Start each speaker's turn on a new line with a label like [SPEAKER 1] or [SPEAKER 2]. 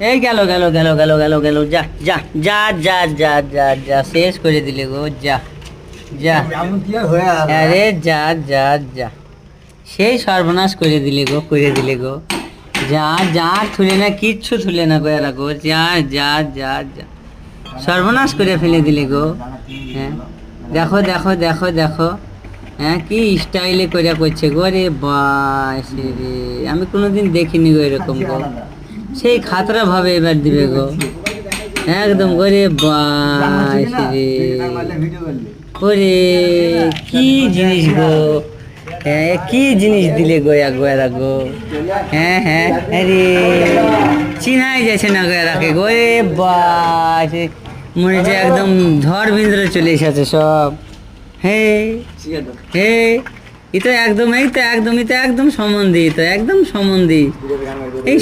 [SPEAKER 1] এই গেল গেল গেল গেল গেল গেল, যা যা যা যা যা যা যা, শেষ করে দিলে গো, যা যা, আরে যা যা যা, সেই সর্বনাশ করে দিলে গো, করে দিলে গো, যা যা, থুলে না, কিচ্ছু থুলে না গো এরা গো, যা যা যা যা, সর্বনাশ করে ফেলে দিলে গো। হ্যাঁ দেখো দেখো দেখো দেখো, হ্যাঁ কি স্টাইলে করে করছে গো, রে বাস রে, আমি কোনোদিন দেখিনি গো এরকম গো, সেই খাতরা ভাবে এবার দিবে গো, একদম করে বাস রে, ওরে কি জিনিস গো, হ্যাঁ কি জিনিস দিলে গো এরা গো, হ্যাঁ হ্যাঁ, আরে চিনাই যাচ্ছে না গো এরাকে গো, রে বাস, মনে হচ্ছে একদম ঝড় বিন্দ্রে চলে এসেছে সব। হে হে, এটা একদম, এই তো একদম, এটা একদম সম্বন্ধী, তো একদম সম্বন্ধী এই